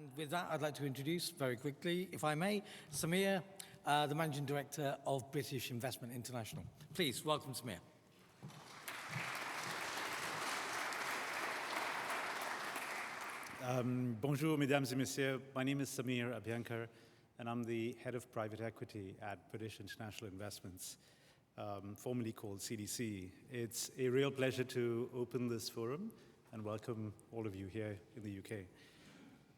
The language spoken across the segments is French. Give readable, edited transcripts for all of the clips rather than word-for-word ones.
And with that, I'd like to introduce very quickly, if I may, Samir, the Managing Director of British Investment International. Please, welcome, Samir. Bonjour, mesdames et messieurs. My name is Samir Abhyankar, and I'm the head of private equity at British International Investments, formerly called CDC. It's a real pleasure to open this forum and welcome all of you here in the UK.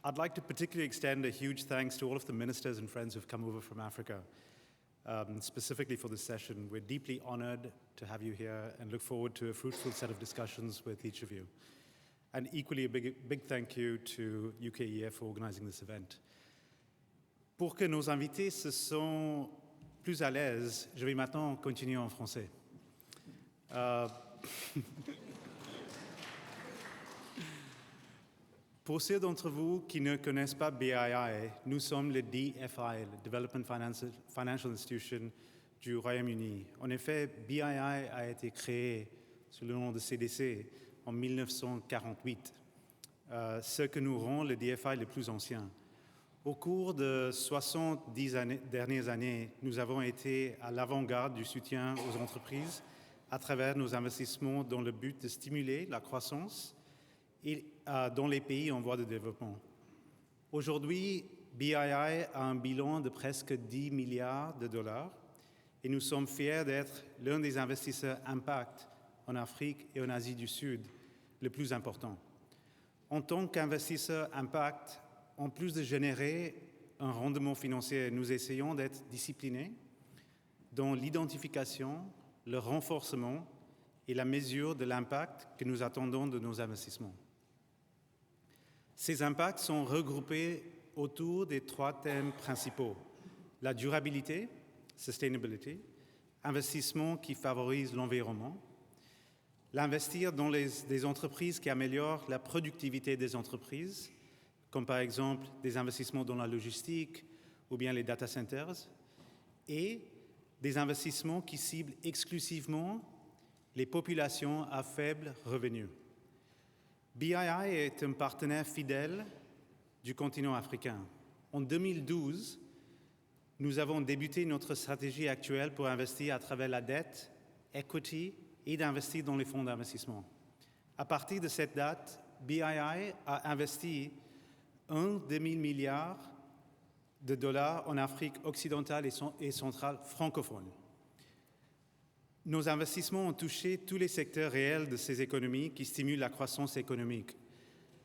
I'd like to particularly extend a huge thanks to all of the ministers and friends who've come over from Africa, specifically for this session. We're deeply honored to have you here and look forward to a fruitful set of discussions with each of you. And equally, a big thank you to UKEF for organizing this event. Pour que nos invités se sentent plus à l'aise, je vais maintenant continuer en français. Pour ceux d'entre vous qui ne connaissent pas BII, nous sommes le DFI, le Development Financial Institution du Royaume-Uni. En effet, BII a été créé sous le nom de CDC en 1948, ce que nous rend le DFI le plus ancien. Au cours de 70 dernières années, nous avons été à l'avant-garde du soutien aux entreprises à travers nos investissements dans le but de stimuler la croissance et dans les pays en voie de développement. Aujourd'hui, BII a un bilan de presque 10 milliards de dollars et nous sommes fiers d'être l'un des investisseurs impact en Afrique et en Asie du Sud le plus important. En tant qu'investisseur impact, en plus de générer un rendement financier, nous essayons d'être disciplinés dans l'identification, le renforcement et la mesure de l'impact que nous attendons de nos investissements. Ces impacts sont regroupés autour des 3 thèmes principaux. La durabilité, sustainability, investissement qui favorise l'environnement, l'investir dans des entreprises qui améliorent la productivité des entreprises, comme par exemple des investissements dans la logistique ou bien les data centers, et des investissements qui ciblent exclusivement les populations à faible revenu. BII est un partenaire fidèle du continent africain. En 2012, nous avons débuté notre stratégie actuelle pour investir à travers la dette, equity et d'investir dans les fonds d'investissement. À partir de cette date, BII a investi un demi-milliard de dollars en Afrique occidentale et centrale francophone. Nos investissements ont touché tous les secteurs réels de ces économies qui stimulent la croissance économique.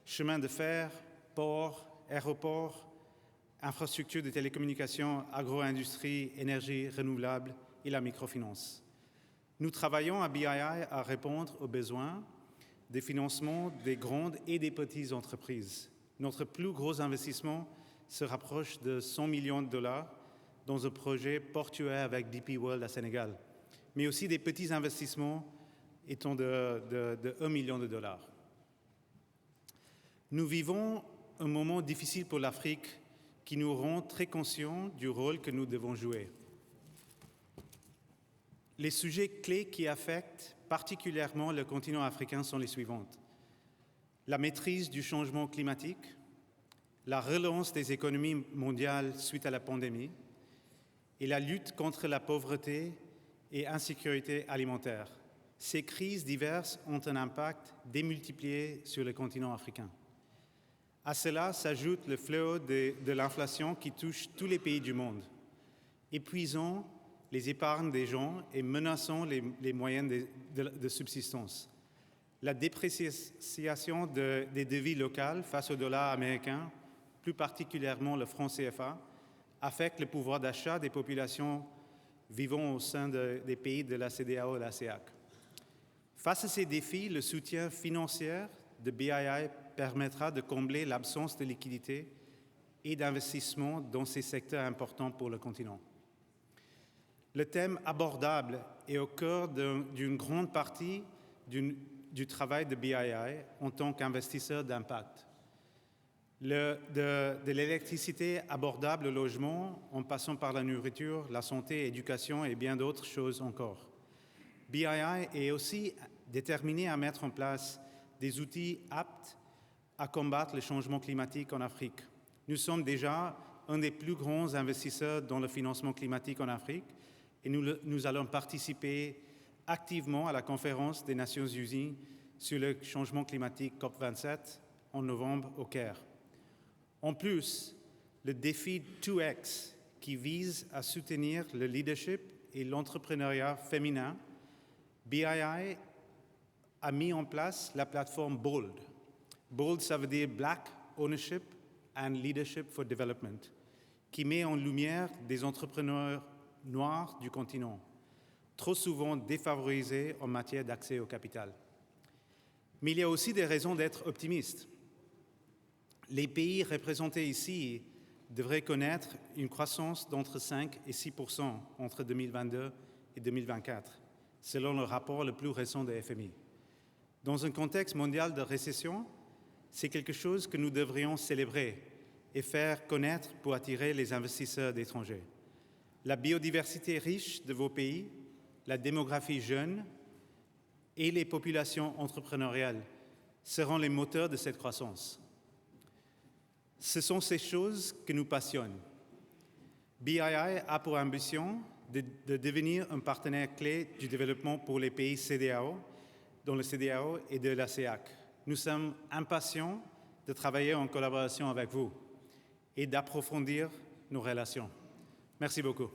Chemin de fer, ports, aéroports, infrastructures de télécommunications, agro-industrie, énergie renouvelable et la microfinance. Nous travaillons à BII à répondre aux besoins des financements des grandes et des petites entreprises. Notre plus gros investissement se rapproche de 100 millions de dollars dans un projet portuaire avec DP World à Sénégal, mais aussi des petits investissements étant de 1 million de dollars. Nous vivons un moment difficile pour l'Afrique qui nous rend très conscients du rôle que nous devons jouer. Les sujets clés qui affectent particulièrement le continent africain sont les suivantes. La maîtrise du changement climatique, la relance des économies mondiales suite à la pandémie et la lutte contre la pauvreté et insécurité alimentaire. Ces crises diverses ont un impact démultiplié sur le continent africain. À cela s'ajoute le fléau de l'inflation qui touche tous les pays du monde, épuisant les épargnes des gens et menaçant les moyens de subsistance. La dépréciation des devises locales face au dollar américain, plus particulièrement le franc CFA, affecte le pouvoir d'achat des populations vivant au sein des pays de la CEDEAO et la CEEAC. Face à ces défis, le soutien financier de BII permettra de combler l'absence de liquidité et d'investissement dans ces secteurs importants pour le continent. Le thème abordable est au cœur d'une grande partie du travail de BII en tant qu'investisseur d'impact. De l'électricité abordable au logement, en passant par la nourriture, la santé, l'éducation et bien d'autres choses encore. BII est aussi déterminé à mettre en place des outils aptes à combattre le changement climatique en Afrique, Nous sommes déjà un des plus grands investisseurs dans le financement climatique en Afrique et nous allons participer activement à la conférence des Nations Unies sur le changement climatique COP27 en novembre au Caire. En plus, le défi 2X qui vise à soutenir le leadership et l'entrepreneuriat féminin, BII a mis en place la plateforme BOLD. BOLD, ça veut dire Black Ownership and Leadership for Development, qui met en lumière des entrepreneurs noirs du continent, trop souvent défavorisés en matière d'accès au capital. Mais il y a aussi des raisons d'être optimiste. Les pays représentés ici devraient connaître une croissance d'entre 5 et 6% entre 2022 et 2024, selon le rapport le plus récent de FMI. Dans un contexte mondial de récession, c'est quelque chose que nous devrions célébrer et faire connaître pour attirer les investisseurs d'étrangers. La biodiversité riche de vos pays, la démographie jeune et les populations entrepreneuriales seront les moteurs de cette croissance. Ce sont ces choses qui nous passionnent. BII a pour ambition de devenir un partenaire clé du développement pour les pays CEDEAO, dans le CEDEAO et de la CEEAC. Nous sommes impatients de travailler en collaboration avec vous et d'approfondir nos relations. Merci beaucoup.